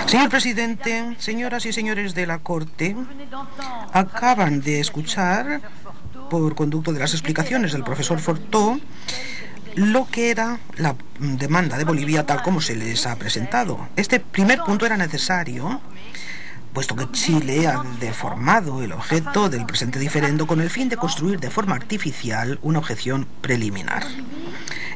Señor presidente, señoras y señores de la Corte, acaban de escuchar, por conducto de las explicaciones del profesor Fortó, lo que era la demanda de Bolivia tal como se les ha presentado. Este primer punto era necesario, puesto que Chile ha deformado el objeto del presente diferendo con el fin de construir de forma artificial una objeción preliminar.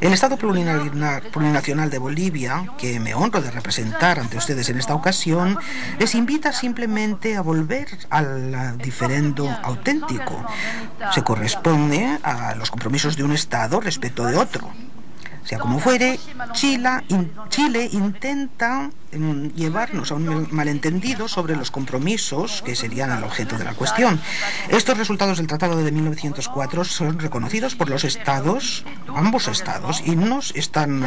El Estado Plurinacional de Bolivia, que me honro de representar ante ustedes en esta ocasión, les invita simplemente a volver al diferendo auténtico. Se corresponde a los compromisos de un Estado respecto de otro. Sea como fuere, Chile intenta llevarnos a un malentendido sobre los compromisos que serían el objeto de la cuestión. Estos resultados del Tratado de 1904 son reconocidos por los estados, ambos estados, y no están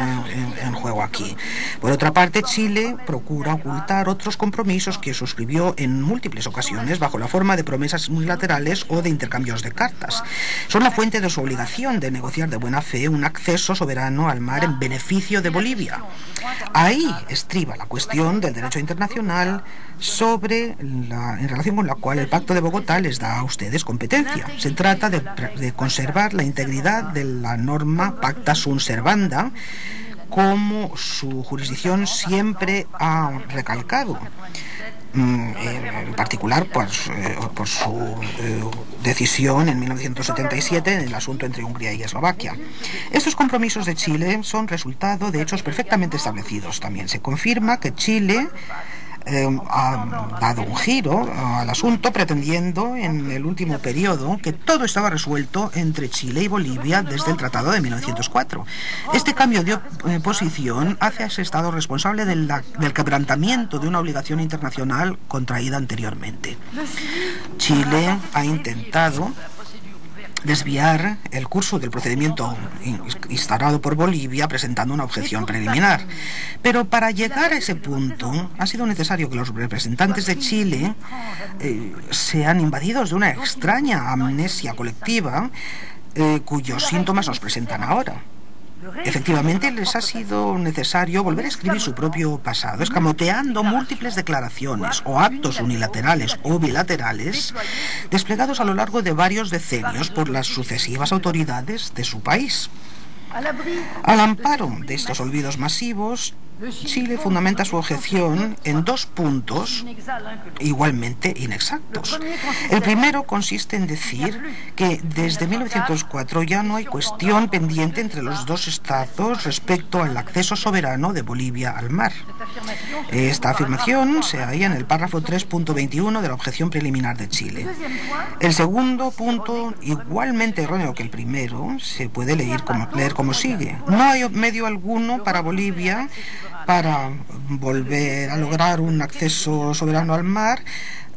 en juego aquí. Por otra parte, Chile procura ocultar otros compromisos que suscribió en múltiples ocasiones bajo la forma de promesas unilaterales o de intercambios de cartas. Son la fuente de su obligación de negociar de buena fe un acceso soberano al mar en beneficio de Bolivia. Ahí estriba la cuestión del derecho internacional en relación con la cual el Pacto de Bogotá les da a ustedes competencia. Se trata de conservar la integridad de la norma Pacta Sunt Servanda, como su jurisdicción siempre ha recalcado, en particular por su decisión en 1977 en el asunto entre Hungría y Eslovaquia. Estos compromisos de Chile son resultado de hechos perfectamente establecidos. También se confirma que Chile ha dado un giro al asunto, pretendiendo en el último periodo que todo estaba resuelto entre Chile y Bolivia desde el Tratado de 1904. Este cambio de posición hace a ese Estado responsable del quebrantamiento de una obligación internacional contraída anteriormente. Chile ha intentado desviar el curso del procedimiento instaurado por Bolivia presentando una objeción preliminar. Pero para llegar a ese punto ha sido necesario que los representantes de Chile sean invadidos de una extraña amnesia colectiva cuyos síntomas nos presentan ahora. Efectivamente, les ha sido necesario volver a escribir su propio pasado, escamoteando múltiples declaraciones o actos unilaterales o bilaterales desplegados a lo largo de varios decenios por las sucesivas autoridades de su país. Al amparo de estos olvidos masivos, Chile fundamenta su objeción en dos puntos igualmente inexactos. El primero consiste en decir que desde 1904 ya no hay cuestión pendiente entre los dos estados respecto al acceso soberano de Bolivia al mar. Esta afirmación se halla en el párrafo 3.21 de la objeción preliminar de Chile. El segundo punto, igualmente erróneo que el primero, se puede leer como sigue. No hay medio alguno para Bolivia para volver a lograr un acceso soberano al mar,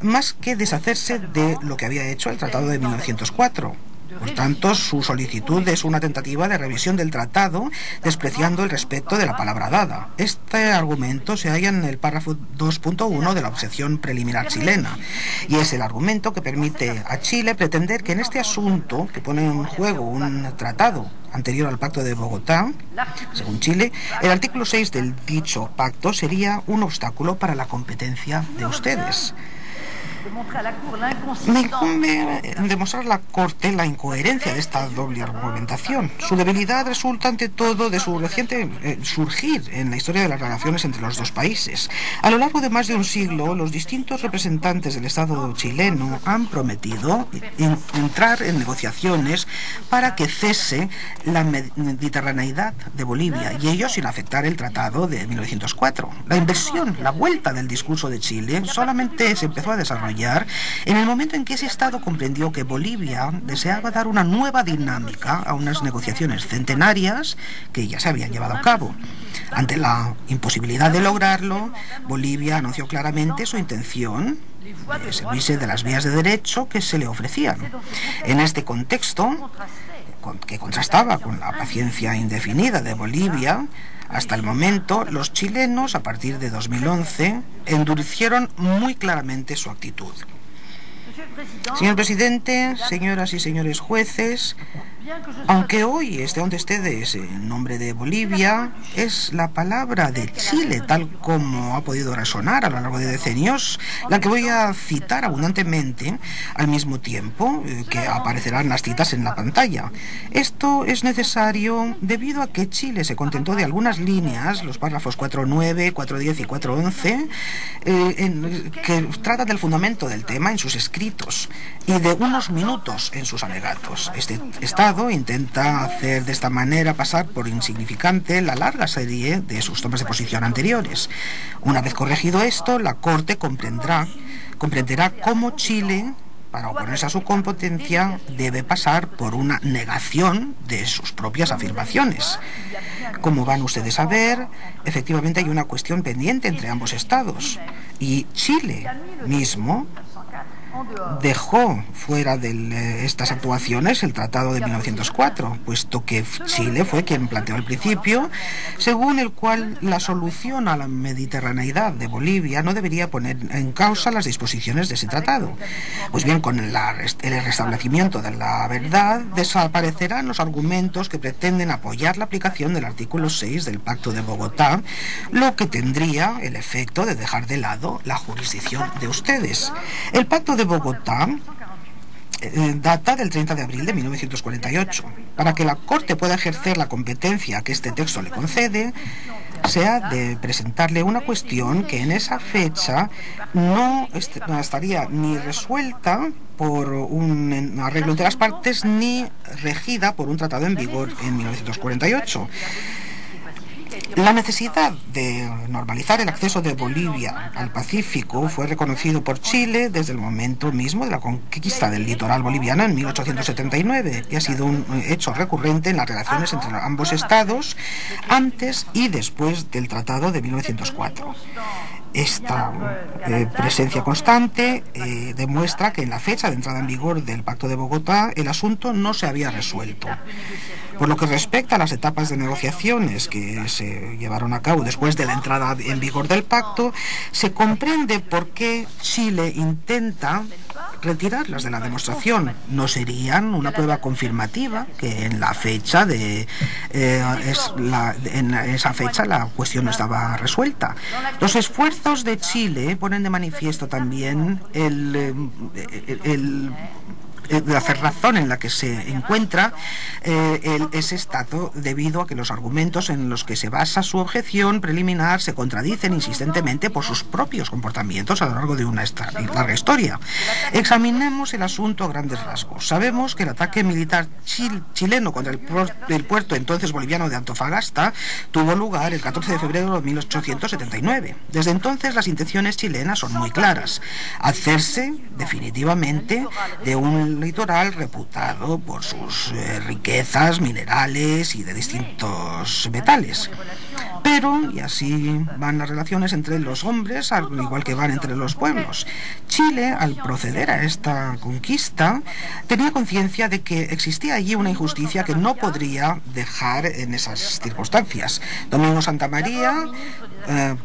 más que deshacerse de lo que había hecho el Tratado de 1904. Por tanto, su solicitud es una tentativa de revisión del tratado, despreciando el respeto de la palabra dada. Este argumento se halla en el párrafo 2.1 de la objeción preliminar chilena, y es el argumento que permite a Chile pretender que en este asunto, que pone en juego un tratado anterior al Pacto de Bogotá, según Chile, el artículo 6 del dicho pacto sería un obstáculo para la competencia de ustedes. Me incumbe demostrar a la Corte la incoherencia de esta doble argumentación. Su debilidad resulta ante todo de su reciente surgir en la historia de las relaciones entre los dos países. A lo largo de más de un siglo, los distintos representantes del Estado chileno han prometido entrar en negociaciones para que cese la mediterraneidad de Bolivia, y ello sin afectar el Tratado de 1904. La inversión, la vuelta del discurso de Chile solamente se empezó a desarrollar en el momento en que ese Estado comprendió que Bolivia deseaba dar una nueva dinámica a unas negociaciones centenarias que ya se habían llevado a cabo. Ante la imposibilidad de lograrlo, Bolivia anunció claramente su intención de servirse de las vías de derecho que se le ofrecían. En este contexto, que contrastaba con la paciencia indefinida de Bolivia, hasta el momento, los chilenos, a partir de 2011, endurecieron muy claramente su actitud. Señor presidente, señoras y señores jueces, Aunque hoy esté donde ustedes en nombre de Bolivia, es la palabra de Chile, tal como ha podido resonar a lo largo de decenios, la que voy a citar abundantemente al mismo tiempo que aparecerán las citas en la pantalla. Esto es necesario debido a que Chile se contentó de algunas líneas, los párrafos 4.9, 4.10 y 4.11, que tratan del fundamento del tema en sus escritos y de unos minutos en sus alegatos. Este Estado intenta hacer de esta manera pasar por insignificante la larga serie de sus tomas de posición anteriores. Una vez corregido esto, la Corte comprenderá cómo Chile, para oponerse a su competencia, debe pasar por una negación de sus propias afirmaciones. Como van ustedes a ver, efectivamente hay una cuestión pendiente entre ambos estados, y Chile mismo dejó fuera de estas actuaciones el Tratado de 1904, puesto que Chile fue quien planteó el principio, según el cual la solución a la mediterraneidad de Bolivia no debería poner en causa las disposiciones de ese tratado. Pues bien, con el restablecimiento de la verdad, desaparecerán los argumentos que pretenden apoyar la aplicación del artículo 6 del Pacto de Bogotá, lo que tendría el efecto de dejar de lado la jurisdicción de ustedes. El Pacto de Bogotá data del 30 de abril de 1948. Para que la Corte pueda ejercer la competencia que este texto le concede, se ha de presentarle una cuestión que en esa fecha no estaría ni resuelta por un arreglo entre las partes ni regida por un tratado en vigor en 1948. La necesidad de normalizar el acceso de Bolivia al Pacífico fue reconocido por Chile desde el momento mismo de la conquista del litoral boliviano en 1879 y ha sido un hecho recurrente en las relaciones entre ambos estados antes y después del Tratado de 1904. Esta presencia constante demuestra que en la fecha de entrada en vigor del Pacto de Bogotá el asunto no se había resuelto. Por lo que respecta a las etapas de negociaciones que se llevaron a cabo después de la entrada en vigor del pacto, se comprende por qué Chile intenta retirarlas de la demostración. No serían una prueba confirmativa que en la fecha en esa fecha la cuestión no estaba resuelta. Los esfuerzos de Chile ponen de manifiesto también la cerrazón en la que se encuentra ese Estado debido a que los argumentos en los que se basa su objeción preliminar se contradicen insistentemente por sus propios comportamientos a lo largo de una larga historia. Examinemos el asunto a grandes rasgos. Sabemos que el ataque militar chileno contra el puerto entonces boliviano de Antofagasta tuvo lugar el 14 de febrero de 1879. Desde entonces las intenciones chilenas son muy claras: hacerse definitivamente de un litoral reputado por sus riquezas minerales y de distintos metales. Pero, y así van las relaciones entre los hombres, al igual que van entre los pueblos. Chile, al proceder a esta conquista, tenía conciencia de que existía allí una injusticia que no podría dejar en esas circunstancias. Domingo Santa María,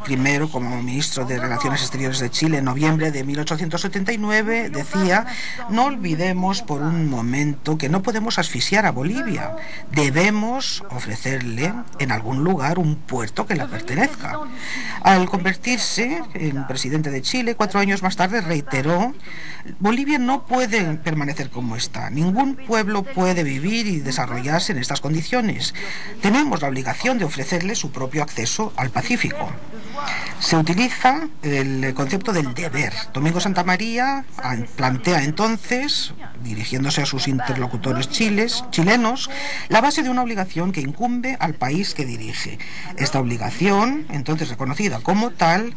primero como ministro de Relaciones Exteriores de Chile en noviembre de 1879, decía: no olvidemos por un momento que no podemos asfixiar a Bolivia. Debemos ofrecerle en algún lugar un puerto que le pertenezca. Al convertirse en presidente de Chile, 4 años más tarde reiteró: Bolivia no puede permanecer como está. Ningún pueblo puede vivir y desarrollarse en estas condiciones. Tenemos la obligación de ofrecerle su propio acceso al Pacífico. Se utiliza el concepto del deber. Domingo Santa María plantea entonces, dirigiéndose a sus interlocutores chilenos, la base de una obligación que incumbe al país que dirige. Esta obligación, entonces reconocida como tal,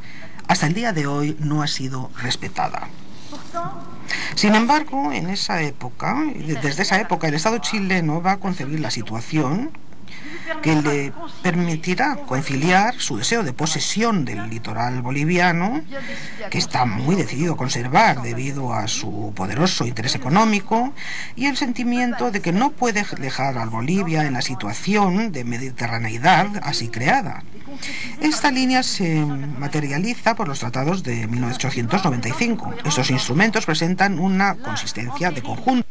hasta el día de hoy no ha sido respetada. Sin embargo, desde esa época, el Estado chileno va a concebir la situación que le permitirá conciliar su deseo de posesión del litoral boliviano, que está muy decidido a conservar debido a su poderoso interés económico, y el sentimiento de que no puede dejar a Bolivia en la situación de mediterraneidad así creada. Esta línea se materializa por los tratados de 1895. Estos instrumentos presentan una consistencia de conjunto.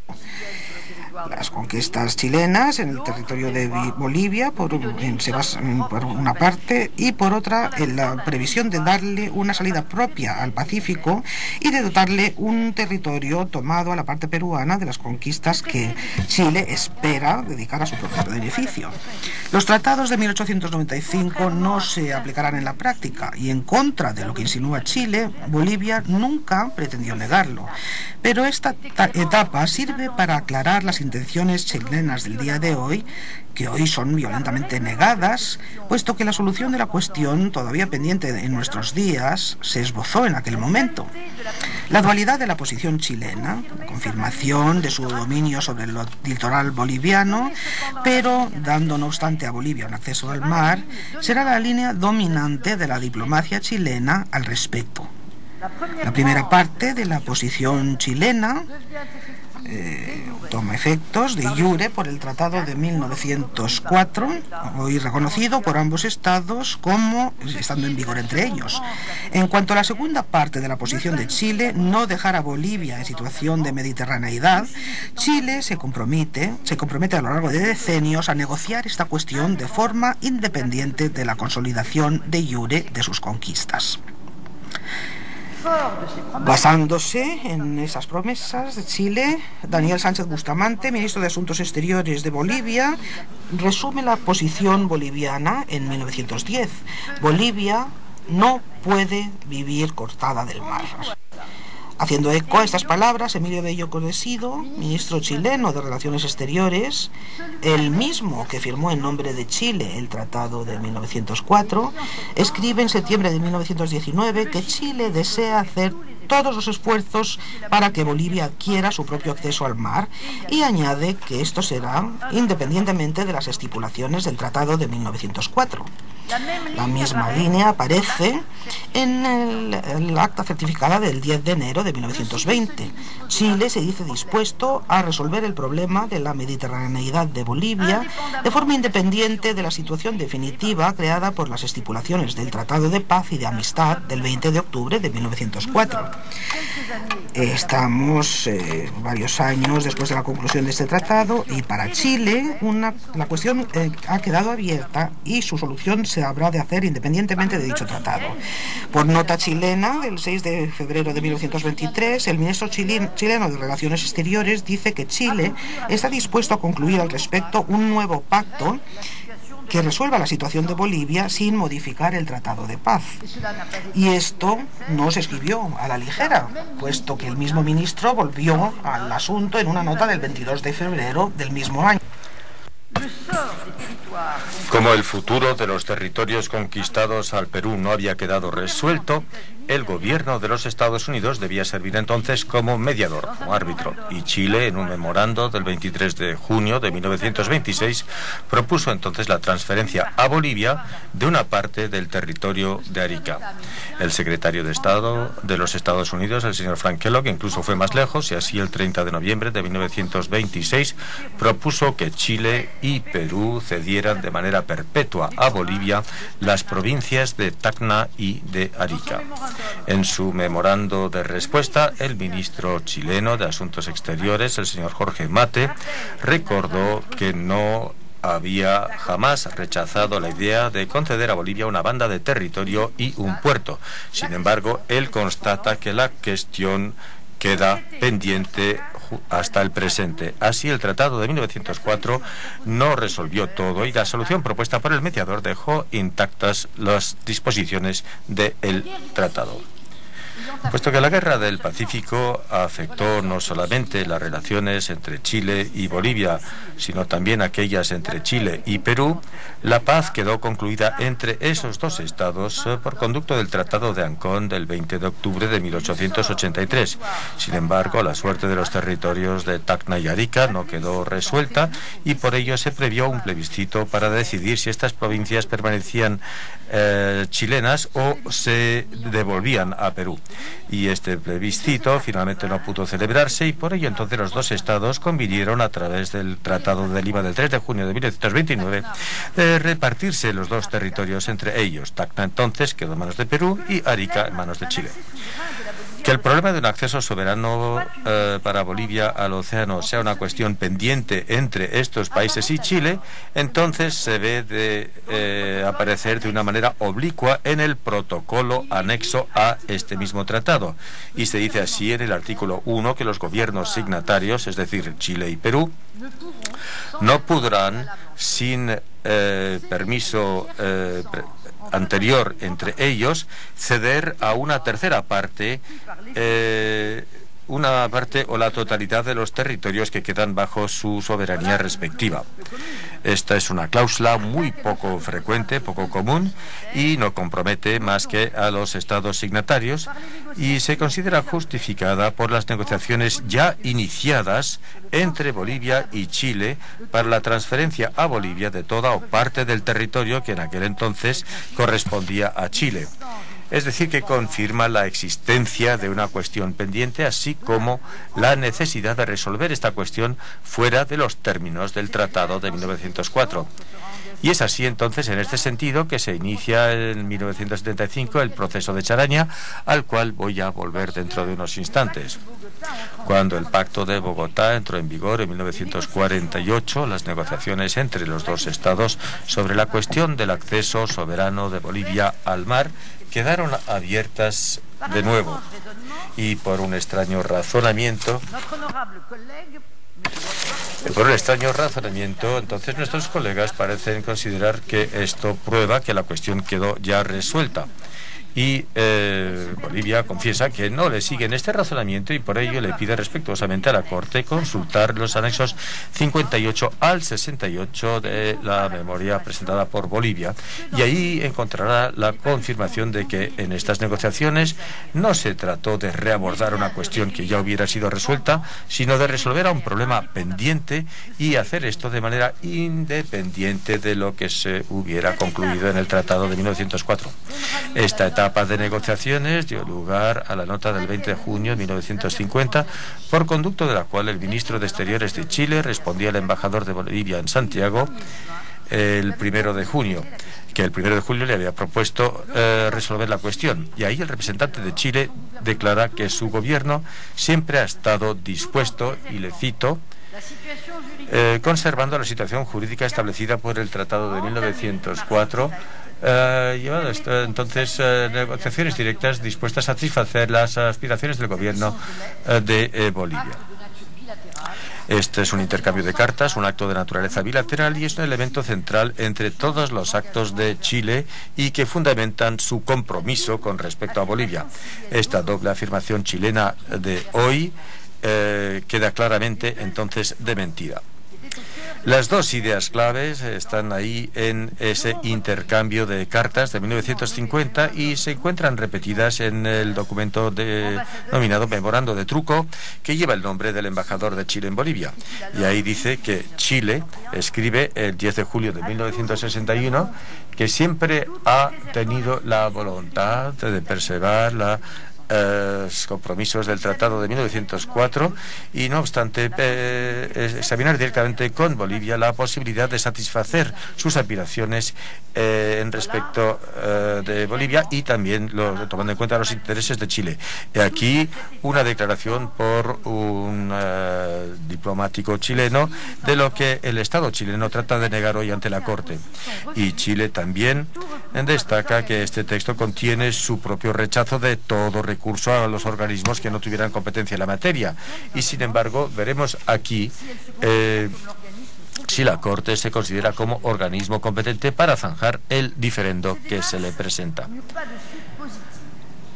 Las conquistas chilenas en el territorio de Bolivia por una parte, y por otra en la previsión de darle una salida propia al Pacífico y de dotarle un territorio tomado a la parte peruana de las conquistas que Chile espera dedicar a su propio beneficio. Los tratados de 1895 no se aplicarán en la práctica, y en contra de lo que insinúa Chile, Bolivia nunca pretendió negarlo. Pero esta etapa sirve para aclarar las intenciones chilenas del día de hoy, que hoy son violentamente negadas, puesto que la solución de la cuestión, todavía pendiente en nuestros días, se esbozó en aquel momento. La dualidad de la posición chilena, la confirmación de su dominio sobre el litoral boliviano, pero dando no obstante a Bolivia un acceso al mar, será la línea dominante de la diplomacia chilena al respecto. La primera parte de la posición chilena toma efectos de iure por el Tratado de 1904, hoy reconocido por ambos estados como estando en vigor entre ellos. En cuanto a la segunda parte de la posición de Chile, no dejar a Bolivia en situación de mediterraneidad, Chile se compromete a lo largo de decenios a negociar esta cuestión de forma independiente de la consolidación de iure de sus conquistas. Basándose en esas promesas de Chile, Daniel Sánchez Bustamante, ministro de Asuntos Exteriores de Bolivia, resume la posición boliviana en 1910. Bolivia no puede vivir cortada del mar. Haciendo eco a estas palabras, Emilio Bello Condesido, ministro chileno de Relaciones Exteriores, el mismo que firmó en nombre de Chile el Tratado de 1904, escribe en septiembre de 1919 que Chile desea hacer todos los esfuerzos para que Bolivia adquiera su propio acceso al mar, y añade que esto será independientemente de las estipulaciones del Tratado de 1904. La misma línea aparece en el acta certificada del 10 de enero de 1920. Chile se dice dispuesto a resolver el problema de la mediterraneidad de Bolivia de forma independiente de la situación definitiva creada por las estipulaciones del Tratado de Paz y de Amistad del 20 de octubre de 1904. Estamos varios años después de la conclusión de este tratado, y para Chile la cuestión ha quedado abierta y su solución se habrá de hacer independientemente de dicho tratado. Por nota chilena del 6 de febrero de 1923, el ministro chileno de Relaciones Exteriores dice que Chile está dispuesto a concluir al respecto un nuevo pacto que resuelva la situación de Bolivia sin modificar el Tratado de Paz. Y esto no se escribió a la ligera, puesto que el mismo ministro volvió al asunto en una nota del 22 de febrero del mismo año. Como el futuro de los territorios conquistados al Perú no había quedado resuelto, el gobierno de los Estados Unidos debía servir entonces como mediador, como árbitro, y Chile, en un memorando del 23 de junio de 1926, propuso entonces la transferencia a Bolivia de una parte del territorio de Arica. El secretario de Estado de los Estados Unidos, el señor Frank Kellogg, incluso fue más lejos, y así el 30 de noviembre de 1926 propuso que Chile y Perú cedieran de manera perpetua a Bolivia las provincias de Tacna y de Arica. En su memorando de respuesta, el ministro chileno de Asuntos Exteriores, el señor Jorge Mate, recordó que no había jamás rechazado la idea de conceder a Bolivia una banda de territorio y un puerto. Sin embargo, él constata que la cuestión queda pendiente hasta el presente. Así, el Tratado de 1904 no resolvió todo, y la solución propuesta por el mediador dejó intactas las disposiciones del tratado. Puesto que la guerra del Pacífico afectó no solamente las relaciones entre Chile y Bolivia, sino también aquellas entre Chile y Perú, la paz quedó concluida entre esos dos estados por conducto del Tratado de Ancón del 20 de octubre de 1883. Sin embargo, la suerte de los territorios de Tacna y Arica no quedó resuelta, y por ello se previó un plebiscito para decidir si estas provincias permanecían chilenas o se devolvían a Perú. Y este plebiscito finalmente no pudo celebrarse, y por ello entonces los dos estados convinieron, a través del Tratado de Lima del 3 de junio de 1929, repartirse los dos territorios entre ellos. Tacna entonces quedó en manos de Perú y Arica en manos de Chile. Que el problema de un acceso soberano para Bolivia al océano sea una cuestión pendiente entre estos países y Chile, entonces se ve de aparecer de una manera oblicua en el protocolo anexo a este mismo tratado. Y se dice así en el artículo 1 que los gobiernos signatarios, es decir, Chile y Perú, no podrán, sin permiso anterior entre ellos, ceder a una tercera parte o la totalidad de los territorios que quedan bajo su soberanía respectiva. Esta es una cláusula muy poco frecuente, poco común, y no compromete más que a los estados signatarios, y se considera justificada por las negociaciones ya iniciadas entre Bolivia y Chile para la transferencia a Bolivia de toda o parte del territorio que en aquel entonces correspondía a Chile. Es decir, que confirma la existencia de una cuestión pendiente, así como la necesidad de resolver esta cuestión fuera de los términos del Tratado de 1904. Y es así entonces, en este sentido, que se inicia en 1975 el proceso de Charaña, al cual voy a volver dentro de unos instantes. Cuando el Pacto de Bogotá entró en vigor en 1948, las negociaciones entre los dos estados sobre la cuestión del acceso soberano de Bolivia al mar quedaron abiertas de nuevo, y por un extraño razonamiento, entonces nuestros colegas parecen considerar que esto prueba que la cuestión quedó ya resuelta. Y Bolivia confiesa que no le sigue en este razonamiento, y por ello le pide respetuosamente a la Corte consultar los anexos 58 al 68 de la memoria presentada por Bolivia, y ahí encontrará la confirmación de que en estas negociaciones no se trató de reabordar una cuestión que ya hubiera sido resuelta, sino de resolver a un problema pendiente, y hacer esto de manera independiente de lo que se hubiera concluido en el Tratado de 1904. Esta etapa de negociaciones dio lugar a la nota del 20 de junio de 1950, por conducto de la cual el ministro de Exteriores de Chile respondía al embajador de Bolivia en Santiago el 1 de junio, que el 1 de julio le había propuesto resolver la cuestión. Y ahí el representante de Chile declara que su gobierno siempre ha estado dispuesto, y le cito, conservando la situación jurídica establecida por el Tratado de 1904, llevado entonces negociaciones directas dispuestas a satisfacer las aspiraciones del gobierno de Bolivia. Este es un intercambio de cartas, un acto de naturaleza bilateral, y es un elemento central entre todos los actos de Chile y que fundamentan su compromiso con respecto a Bolivia. Esta doble afirmación chilena de hoy queda claramente entonces desmentida. Las dos ideas claves están ahí en ese intercambio de cartas de 1950 y se encuentran repetidas en el documento denominado Memorando de Truco, que lleva el nombre del embajador de Chile en Bolivia. Y ahí dice que Chile escribe el 10 de julio de 1961 que siempre ha tenido la voluntad de preservar los compromisos del Tratado de 1904, y no obstante examinar directamente con Bolivia la posibilidad de satisfacer sus aspiraciones en respecto de Bolivia, y también tomando en cuenta los intereses de Chile. Aquí una declaración por un diplomático chileno de lo que el Estado chileno trata de negar hoy ante la Corte. Y Chile también destaca que este texto contiene su propio rechazo de todo recurso a los organismos que no tuvieran competencia en la materia, y sin embargo veremos aquí si la Corte se considera como organismo competente para zanjar el diferendo que se le presenta.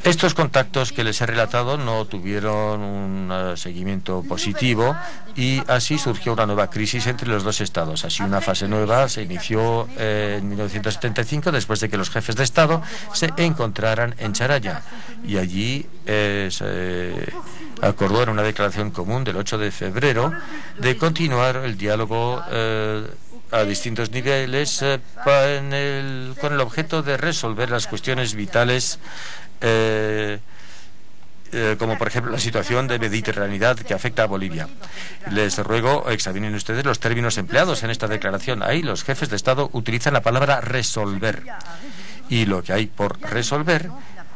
Estos contactos que les he relatado no tuvieron un seguimiento positivo, y así surgió una nueva crisis entre los dos estados. Así, una fase nueva se inició en 1975, después de que los jefes de Estado se encontraran en Charaña, y allí se acordó en una declaración común del 8 de febrero de continuar el diálogo a distintos niveles con el objeto de resolver las cuestiones vitales, como por ejemplo la situación de mediterraneidad que afecta a Bolivia. Les ruego examinen ustedes los términos empleados en esta declaración. Ahí los jefes de Estado utilizan la palabra resolver, y lo que hay por resolver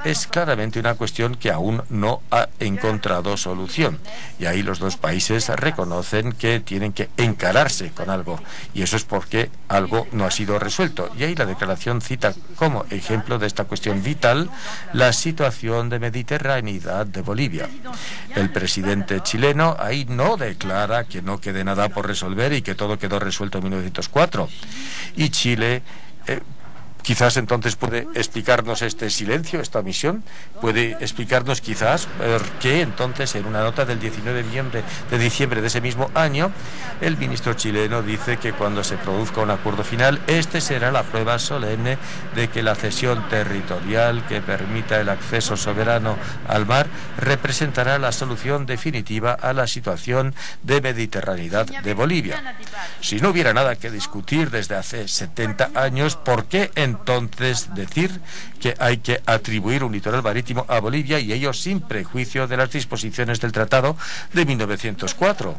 es claramente una cuestión que aún no ha encontrado solución. Y ahí los dos países reconocen que tienen que encararse con algo. Y eso es porque algo no ha sido resuelto. Y ahí la declaración cita como ejemplo de esta cuestión vital la situación de mediterraneidad de Bolivia. El presidente chileno ahí no declara que no quede nada por resolver y que todo quedó resuelto en 1904. Y Chile quizás entonces puede explicarnos este silencio, esta omisión, puede explicarnos quizás por qué entonces en una nota del 19 de diciembre de ese mismo año el ministro chileno dice que cuando se produzca un acuerdo final, este será la prueba solemne de que la cesión territorial que permita el acceso soberano al mar representará la solución definitiva a la situación de mediterraneidad de Bolivia. Si no hubiera nada que discutir desde hace 70 años, ¿por qué entonces decir que hay que atribuir un litoral marítimo a Bolivia y ello sin prejuicio de las disposiciones del Tratado de 1904?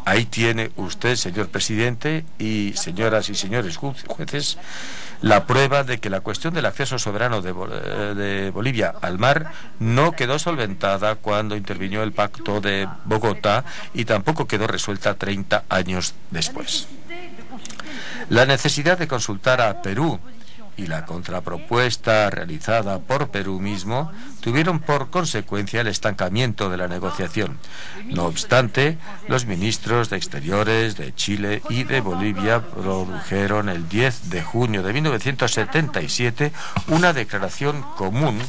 Ahí tiene usted, señor presidente, y señoras y señores jueces, la prueba de que la cuestión del acceso soberano de Bolivia al mar no quedó solventada cuando intervino el Pacto de Bogotá y tampoco quedó resuelta 30 años después. La necesidad de consultar a Perú y la contrapropuesta realizada por Perú mismo tuvieron por consecuencia el estancamiento de la negociación. No obstante, los ministros de Exteriores de Chile y de Bolivia produjeron el 10 de junio de 1977 una declaración común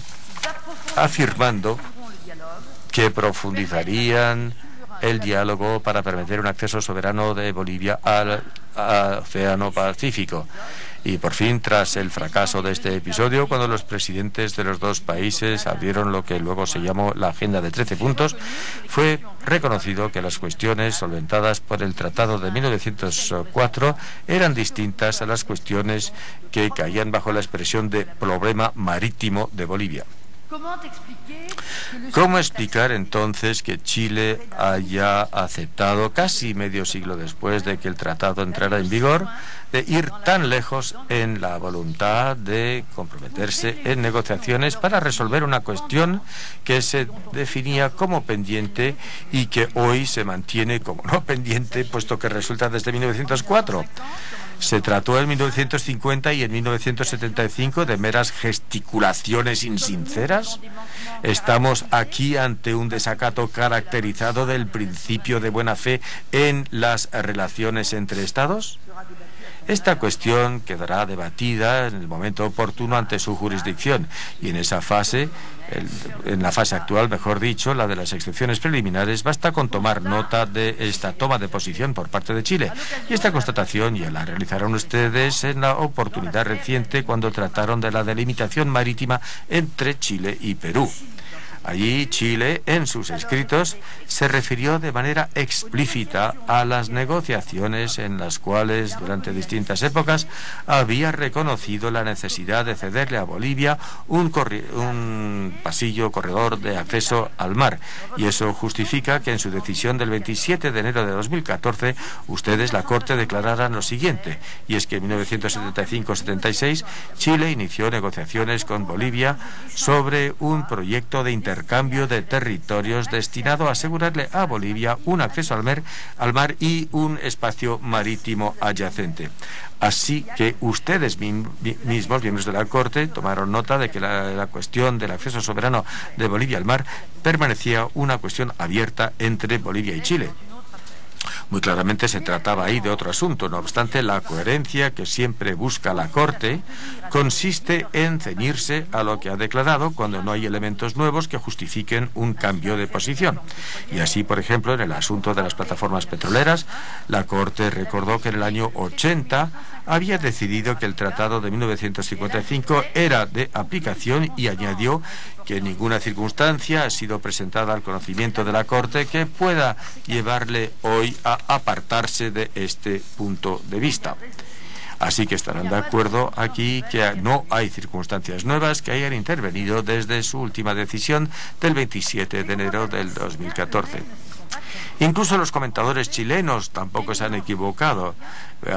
afirmando que profundizarían el diálogo para permitir un acceso soberano de Bolivia al Océano Pacífico. Y por fin, tras el fracaso de este episodio, cuando los presidentes de los dos países abrieron lo que luego se llamó la Agenda de 13 puntos, fue reconocido que las cuestiones solventadas por el Tratado de 1904 eran distintas a las cuestiones que caían bajo la expresión de problema marítimo de Bolivia. ¿Cómo explicar entonces que Chile haya aceptado, casi medio siglo después de que el tratado entrara en vigor, de ir tan lejos en la voluntad de comprometerse en negociaciones para resolver una cuestión que se definía como pendiente y que hoy se mantiene como no pendiente, puesto que resulta desde 1904? Se trató en 1950 y en 1975 de meras gesticulaciones insinceras. ¿Estamos aquí ante un desacato caracterizado del principio de buena fe en las relaciones entre Estados? Esta cuestión quedará debatida en el momento oportuno ante su jurisdicción y en esa fase, en la fase actual, mejor dicho, la de las excepciones preliminares, basta con tomar nota de esta toma de posición por parte de Chile. Y esta constatación ya la realizaron ustedes en la oportunidad reciente cuando trataron de la delimitación marítima entre Chile y Perú. Allí Chile, en sus escritos, se refirió de manera explícita a las negociaciones en las cuales, durante distintas épocas, había reconocido la necesidad de cederle a Bolivia un corredor de acceso al mar. Y eso justifica que en su decisión del 27 de enero de 2014, ustedes, la Corte, declararan lo siguiente, y es que en 1975-76 Chile inició negociaciones con Bolivia sobre un proyecto de intercambio de territorios destinado a asegurarle a Bolivia un acceso al mar y un espacio marítimo adyacente. Así que ustedes mismos, miembros de la Corte, tomaron nota de que la cuestión del acceso soberano de Bolivia al mar permanecía una cuestión abierta entre Bolivia y Chile. Muy claramente se trataba ahí de otro asunto. No obstante, la coherencia que siempre busca la Corte consiste en ceñirse a lo que ha declarado cuando no hay elementos nuevos que justifiquen un cambio de posición. Y así, por ejemplo, en el asunto de las plataformas petroleras, la Corte recordó que en el año 80 había decidido que el Tratado de 1955 era de aplicación y añadió que en ninguna circunstancia ha sido presentada al conocimiento de la Corte que pueda llevarle hoy a apartarse de este punto de vista. Así que estarán de acuerdo aquí que no hay circunstancias nuevas que hayan intervenido desde su última decisión del 27 de enero del 2014. Incluso los comentadores chilenos tampoco se han equivocado,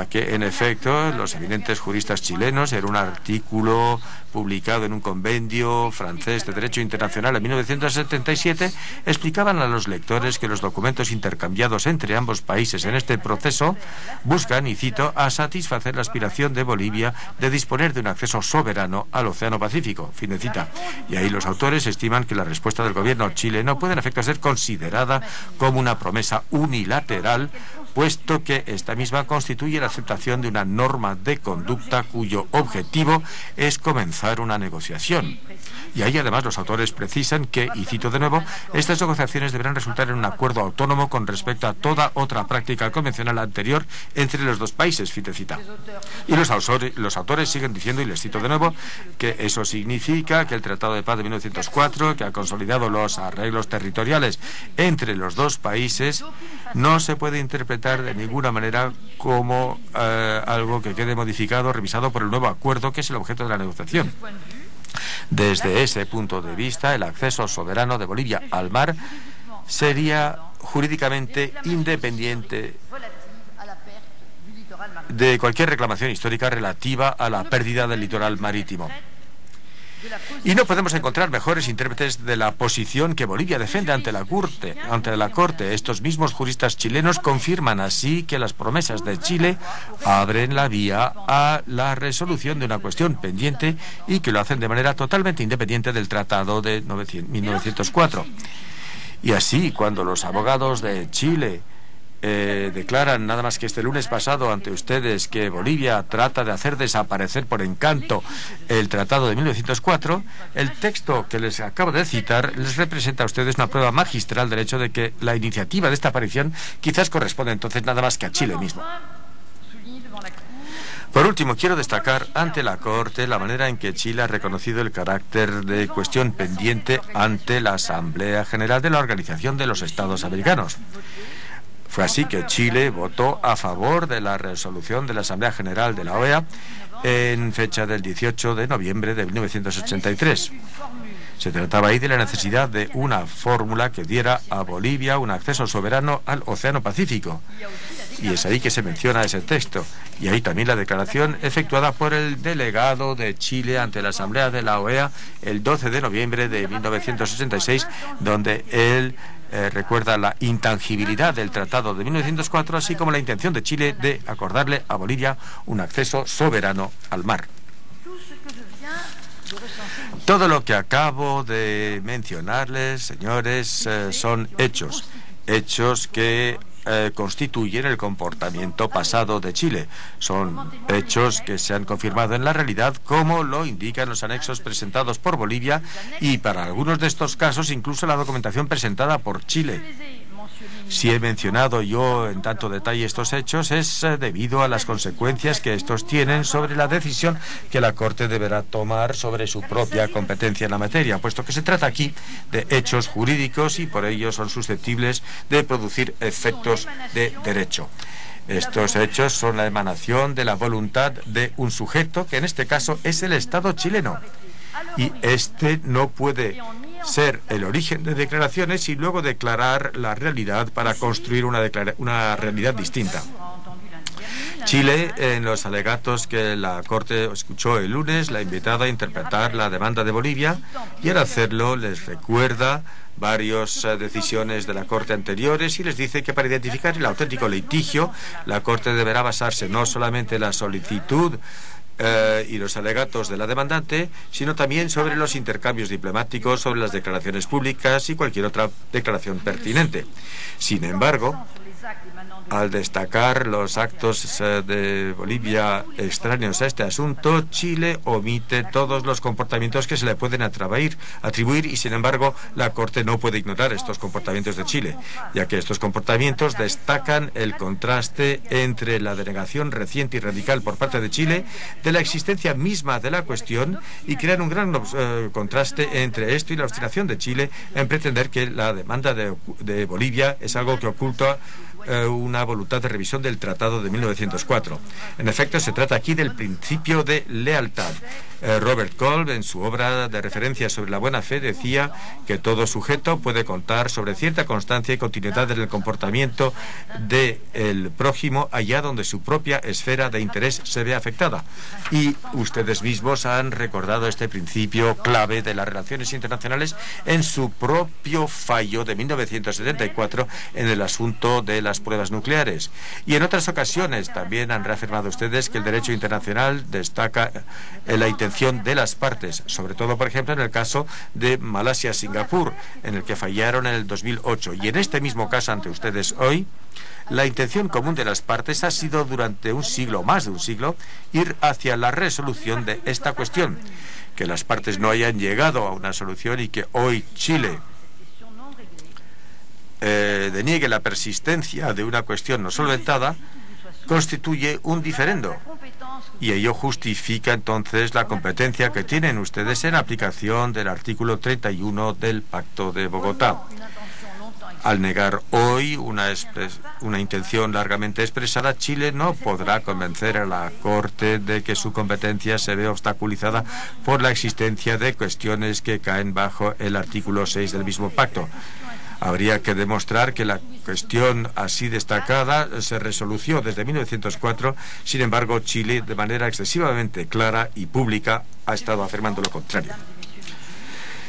que en efecto los eminentes juristas chilenos, era un artículo publicado en un convenio francés de Derecho Internacional en 1977, explicaban a los lectores que los documentos intercambiados entre ambos países en este proceso buscan, y cito, a satisfacer la aspiración de Bolivia de disponer de un acceso soberano al Océano Pacífico, fin de cita. Y ahí los autores estiman que la respuesta del gobierno chileno puede en efecto ser considerada como una promesa unilateral, puesto que esta misma constituye la aceptación de una norma de conducta cuyo objetivo es comenzar una negociación. Y ahí además los autores precisan que, y cito de nuevo, estas negociaciones deberán resultar en un acuerdo autónomo con respecto a toda otra práctica convencional anterior entre los dos países, fin de cita. Y los autores siguen diciendo, y les cito de nuevo, que eso significa que el Tratado de Paz de 1904, que ha consolidado los arreglos territoriales entre los dos países, no se puede interpretar de ninguna manera como algo que quede modificado o revisado por el nuevo acuerdo que es el objeto de la negociación. Desde ese punto de vista, el acceso soberano de Bolivia al mar sería jurídicamente independiente de cualquier reclamación histórica relativa a la pérdida del litoral marítimo. Y no podemos encontrar mejores intérpretes de la posición que Bolivia defiende ante la Corte. Estos mismos juristas chilenos confirman así que las promesas de Chile abren la vía a la resolución de una cuestión pendiente y que lo hacen de manera totalmente independiente del Tratado de 1904. Y así, cuando los abogados de Chile declaran nada más que este lunes pasado ante ustedes que Bolivia trata de hacer desaparecer por encanto el Tratado de 1904, el texto que les acabo de citar les representa a ustedes una prueba magistral del hecho de que la iniciativa de esta aparición quizás corresponde entonces nada más que a Chile mismo. Por último, quiero destacar ante la Corte la manera en que Chile ha reconocido el carácter de cuestión pendiente ante la Asamblea General de la Organización de los Estados Americanos. Fue así que Chile votó a favor de la resolución de la Asamblea General de la OEA en fecha del 18 de noviembre de 1983. Se trataba ahí de la necesidad de una fórmula que diera a Bolivia un acceso soberano al Océano Pacífico. Y es ahí que se menciona ese texto. Y ahí también la declaración efectuada por el delegado de Chile ante la Asamblea de la OEA el 12 de noviembre de 1986, donde él recuerda la intangibilidad del Tratado de 1904, así como la intención de Chile de acordarle a Bolivia un acceso soberano al mar. Todo lo que acabo de mencionarles, señores, son hechos que constituyen el comportamiento pasado de Chile. Son hechos que se han confirmado en la realidad, como lo indican los anexos presentados por Bolivia y, para algunos de estos casos, incluso la documentación presentada por Chile. Si he mencionado yo en tanto detalle estos hechos es debido a las consecuencias que estos tienen sobre la decisión que la Corte deberá tomar sobre su propia competencia en la materia, puesto que se trata aquí de hechos jurídicos y por ello son susceptibles de producir efectos de derecho. Estos hechos son la emanación de la voluntad de un sujeto, que en este caso es el Estado chileno, y este no puede ser el origen de declaraciones y luego declarar la realidad para construir una realidad distinta. Chile, en los alegatos que la Corte escuchó el lunes, la ha invitado a interpretar la demanda de Bolivia y al hacerlo les recuerda varias decisiones de la Corte anteriores y les dice que para identificar el auténtico litigio, la Corte deberá basarse no solamente en la solicitud y los alegatos de la demandante, sino también sobre los intercambios diplomáticos, sobre las declaraciones públicas y cualquier otra declaración pertinente. Sin embargo, al destacar los actos de Bolivia extraños a este asunto, Chile omite todos los comportamientos que se le pueden atribuir y, sin embargo, la Corte no puede ignorar estos comportamientos de Chile, ya que estos comportamientos destacan el contraste entre la denegación reciente y radical por parte de Chile de la existencia misma de la cuestión y crean un gran contraste entre esto y la obstinación de Chile en pretender que la demanda de Bolivia es algo que oculta una voluntad de revisión del Tratado de 1904. En efecto, se trata aquí del principio de lealtad. Robert Kolb, en su obra de referencia sobre la buena fe, decía que todo sujeto puede contar sobre cierta constancia y continuidad en el comportamiento del prójimo allá donde su propia esfera de interés se ve afectada. Y ustedes mismos han recordado este principio clave de las relaciones internacionales en su propio fallo de 1974 en el asunto de las pruebas nucleares. Y en otras ocasiones también han reafirmado ustedes que el derecho internacional destaca la intención de las partes, sobre todo, por ejemplo, en el caso de Malasia-Singapur, en el que fallaron en el 2008. Y en este mismo caso ante ustedes hoy, la intención común de las partes ha sido durante un siglo, más de un siglo, ir hacia la resolución de esta cuestión. Que las partes no hayan llegado a una solución y que hoy Chile deniegue la persistencia de una cuestión no solventada, constituye un diferendo. Y ello justifica entonces la competencia que tienen ustedes en aplicación del artículo 31 del Pacto de Bogotá. Al negar hoy una intención largamente expresada, Chile no podrá convencer a la Corte de que su competencia se ve obstaculizada por la existencia de cuestiones que caen bajo el artículo 6 del mismo pacto. Habría que demostrar que la cuestión así destacada se resolvió desde 1904, sin embargo, Chile, de manera excesivamente clara y pública, ha estado afirmando lo contrario.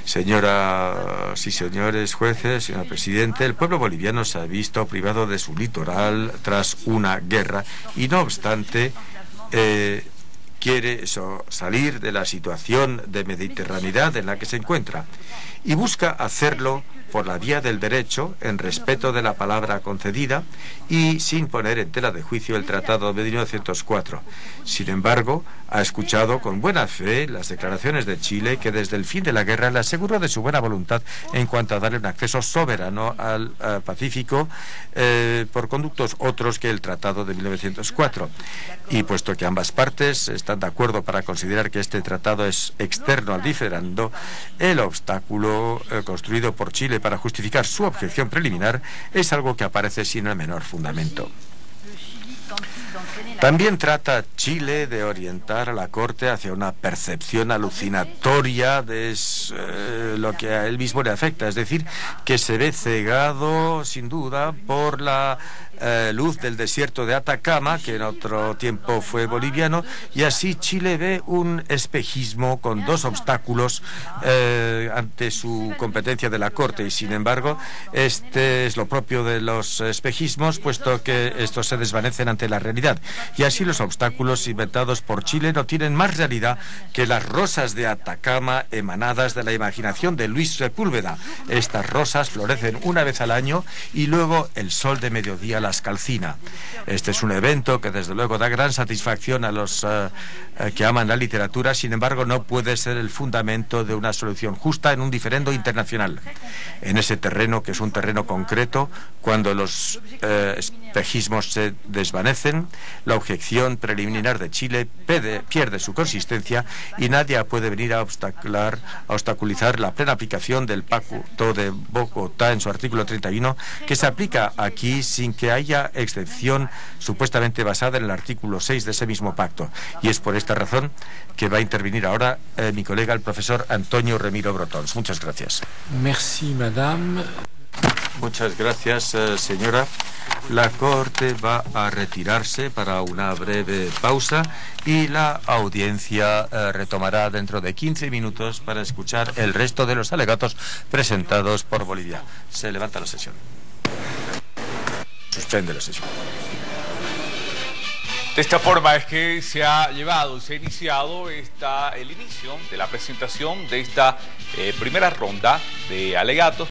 Señoras y señores jueces, señor presidente, el pueblo boliviano se ha visto privado de su litoral tras una guerra y, no obstante, quiere salir de la situación de mediterraneidad en la que se encuentra y busca hacerlo por la vía del derecho, en respeto de la palabra concedida y sin poner en tela de juicio el Tratado de 1904. Sin embargo, ha escuchado con buena fe las declaraciones de Chile, que desde el fin de la guerra le aseguró de su buena voluntad en cuanto a darle un acceso soberano al Pacífico por conductos otros que el Tratado de 1904. Y puesto que ambas partes están de acuerdo para considerar que este tratado es externo al diferendo, el obstáculo construido por Chile para justificar su objeción preliminar es algo que aparece sin el menor fundamento. También trata Chile de orientar a la Corte hacia una percepción alucinatoria de lo que a él mismo le afecta, es decir, que se ve cegado, sin duda, por la luz del desierto de Atacama, que en otro tiempo fue boliviano, y así Chile ve un espejismo con dos obstáculos ante su competencia de la Corte, y sin embargo, este es lo propio de los espejismos, puesto que estos se desvanecen ante la realidad. Y así los obstáculos inventados por Chile no tienen más realidad que las rosas de Atacama emanadas de la imaginación de Luis Sepúlveda. Estas rosas florecen una vez al año y luego el sol de mediodía las calcina. Este es un evento que desde luego da gran satisfacción a los que aman la literatura, sin embargo no puede ser el fundamento de una solución justa en un diferendo internacional. En ese terreno, que es un terreno concreto, cuando los espejismos se desvanecen, la objeción preliminar de Chile pierde su consistencia y nadie puede venir a obstaculizar la plena aplicación del Pacto de Bogotá en su artículo 31, que se aplica aquí sin que haya excepción supuestamente basada en el artículo 6 de ese mismo pacto. Y es por esta razón que va a intervenir ahora mi colega, el profesor Antonio Remiro Brotons. Muchas gracias. Merci, madame. Muchas gracias, señora. La Corte va a retirarse para una breve pausa y la audiencia retomará dentro de 15 minutos para escuchar el resto de los alegatos presentados por Bolivia. Se levanta la sesión. Suspende la sesión. De esta forma es que se ha iniciado el inicio de la presentación de esta primera ronda de alegatos.